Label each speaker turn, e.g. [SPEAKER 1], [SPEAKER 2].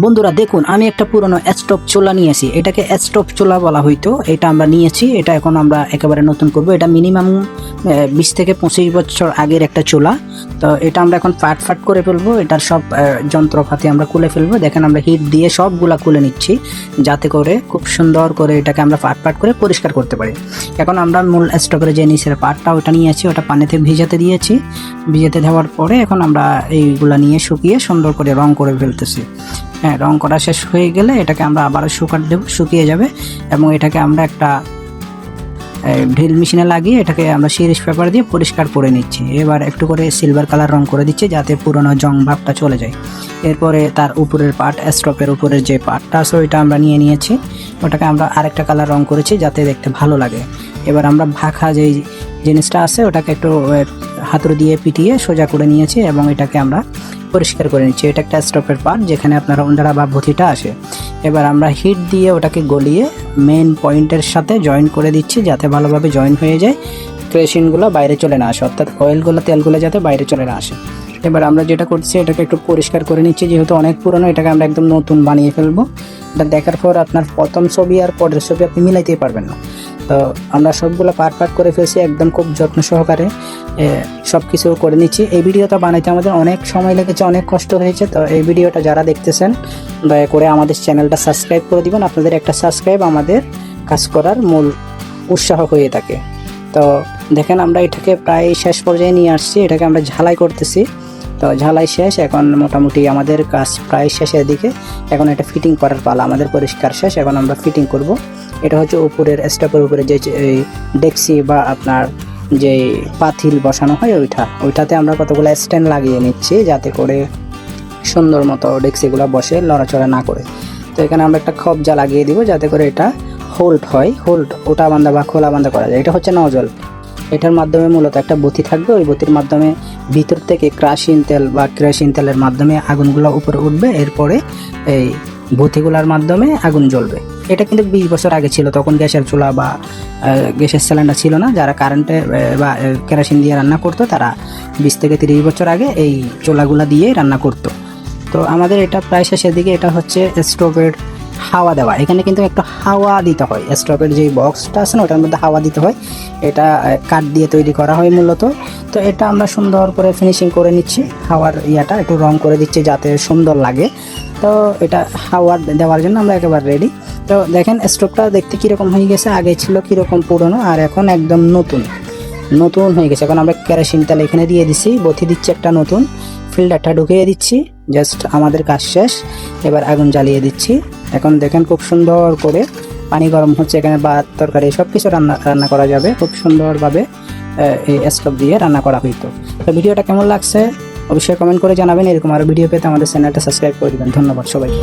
[SPEAKER 1] বন্ধুরা দেখুন, আমি একটা পুরনো স্টোভ চুলা নিয়েছি। এটাকে স্টোভ চুলা বলা হইতো। এটা আমরা নিয়েছি, এটা এখন আমরা একেবারে নতুন করব। এটা মিনিমাম 20 থেকে 25 বছর আগের একটা চুলা। তো এটা আমরা এখন ফাট করে ফেলবো। এটার সব যন্ত্রপাতি আমরা খুলে ফেলবো। দেখেন আমরা হিট দিয়ে সবগুলা খুলে নিচ্ছি, যাতে করে খুব সুন্দর করে এটাকে আমরা ফাট করে পরিষ্কার করতে পারি। এখন আমরা মূল স্টোভের যে নিচের পার্টটা ওটা নিয়েছি, ওটা পানিতে ভিজাতে দিয়েছি। ভিজাতে দেওয়ার পরে এখন আমরা এইগুলা নিয়ে শুকিয়ে সুন্দর করে রং করে ফেলতেছি। হ্যাঁ, রং করা শেষ হয়ে গেলে এটাকে আমরা আবারও শুকাতে দেবো, শুকিয়ে যাবে। এবং এটাকে আমরা একটা ড্রিল মেশিনে লাগিয়ে এটাকে আমরা সিরিজ পেপার দিয়ে পরিষ্কার করে নিচ্ছি। এবার একটু করে সিলভার কালার রং করে দিচ্ছি, যাতে পুরোনো জং ভাবটা চলে যায়। এরপরে তার উপরের পার্ট, স্টপের উপরের যে পার্টটা আছে ওইটা আমরা নিয়েছি। ওটাকে আমরা আরেকটা কালার রং করেছি, যাতে দেখতে ভালো লাগে। এবার আমরা ভাখা যেই জিনিসটা আছে ওটাকে একটু হাতুড়ি দিয়ে পিটিয়ে সোজা করে নিয়েছি এবং এটাকে আমরা পরিষ্কার করে নিচ্ছি। এটা একটা স্টপের পার্ট যেখানে আপনার অন্ডারা বা ভতিটা আসে। এবার আমরা হিট দিয়ে ওটাকে গলিয়ে মেন পয়েন্টের সাথে জয়েন করে দিচ্ছি, যাতে ভালোভাবে জয়েন হয়ে যায়, ক্রেশিনগুলো বাইরে চলে না আসে, অর্থাৎ অয়েলগুলো তেলগুলো যাতে বাইরে চলে না আসে। এবার আমরা যেটা করছি এটাকে একটু পরিষ্কার করে নিচ্ছি, যেহেতু অনেক পুরনো, এটাকে আমরা একদম নতুন বানিয়ে ফেলবো। এটা দেখার পর আপনার প্রথম ছবি আর পরের ছবি আপনি মিলাইতেই পারবেন না। তো আমরা সবগুলো পার্ট করে ফেলছি, একদম খুব যত্ন সহকারে সব কিছু করে নিচ্ছি। এই ভিডিওটা বানাইতে আমাদের অনেক সময় লেগেছে, অনেক কষ্ট হয়েছে। তো এই ভিডিওটা যারা দেখতেছেন দয়া করে আমাদের চ্যানেলটা সাবস্ক্রাইব করে দিবেন। আপনাদের একটা সাবস্ক্রাইব আমাদের কাজ করার মূল উৎসাহ হয়ে থাকে। তো দেখেন আমরা এটাকে প্রায় শেষ পর্যায়ে নিয়ে আসছি, এটাকে আমরা ঝালাই করতেছি। তো ঝালাই শেষ, এখন মোটামুটি আমাদের কাজ প্রায় শেষের দিকে। এখন এটা ফিটিং করার পালা, আমাদের পরিষ্কার শেষ, এখন আমরা ফিটিং করব। এটা হচ্ছে উপরের স্টপের উপরে যে ডেক্সি বা আপনার যে পাতিল বসানো হয় ওইটাতে আমরা কতগুলো স্ট্যান্ড লাগিয়ে নিচ্ছি, যাতে করে সুন্দর মতো ডেক্সিগুলো বসে লড়াচড়া না করে। তো এখানে আমরা একটা খবজা লাগিয়ে দিব, যাতে করে এটা হোল্ড হয়, ওটা বান্ধা বা খোলা বান্ধা করা যায়। এটা হচ্ছে নজল। এটার মাধ্যমে মূলত একটা বতি থাকবে, ওই বতির মাধ্যমে ভিতর থেকে কেরোসিন তেলের মাধ্যমে আগুনগুলো উপরে উঠবে। এরপরে এই বতিগুলার মাধ্যমে আগুন জ্বলবে। এটা কিন্তু 20 বছর আগে ছিল, তখন গ্যাসের চুলা বা গ্যাসের সিলিন্ডার ছিল না। যারা কারেন্টে বা কেরোসিন দিয়ে রান্না করতো তারা 20 থেকে 30 বছর আগে এই চুলাগুলা দিয়ে রান্না করতো। তো আমাদের এটা প্রায় শেষের দিকে। এটা হচ্ছে স্টোভের হাওয়া দেওয়া। এখানে কিন্তু একটু হাওয়া দিতে হয়, স্টোভের যে বক্সটা আছে না ওটার মধ্যে হাওয়া দিতে হয়। এটা কাঠ দিয়ে তৈরি করা হয় মূলত। তো এটা আমরা সুন্দর করে ফিনিশিং করে নিচ্ছি, হাওয়ার ইয়াটা একটু রং করে দিচ্ছি যাতে সুন্দর লাগে। তো এটা হাওয়া দেওয়ার জন্য আমরা একেবারে রেডি। তো দেখেন স্টোভটা দেখতে কীরকম হয়ে গেছে, আগে ছিল কীরকম পুরনো, আর এখন একদম নতুন হয়ে গেছে। এখন আমরা কেরোসিন তেল এখানে দিয়ে দিচ্ছি, বতি দিচ্ছি একটা নতুন, ফিল্টারটা ঢুকিয়ে দিচ্ছি। জাস্ট আমাদের কাজ শেষ। এবার আগুন জ্বালিয়ে দিচ্ছি। এখন দেখেন খুব সুন্দর করে পানি গরম হচ্ছে, এখানে ভাত তরকারি সব কিছু রান্না করা যাবে খুব সুন্দরভাবে। এই স্টোভ দিয়ে রান্না করা হইতো। তো ভিডিওটা কেমন লাগছে অবশ্যই কমেন্ট করে জানাবেন। এরকম আরও ভিডিও পেতে আমাদের চ্যানেলটা সাবস্ক্রাইব করে দেবেন। ধন্যবাদ সবাইকে।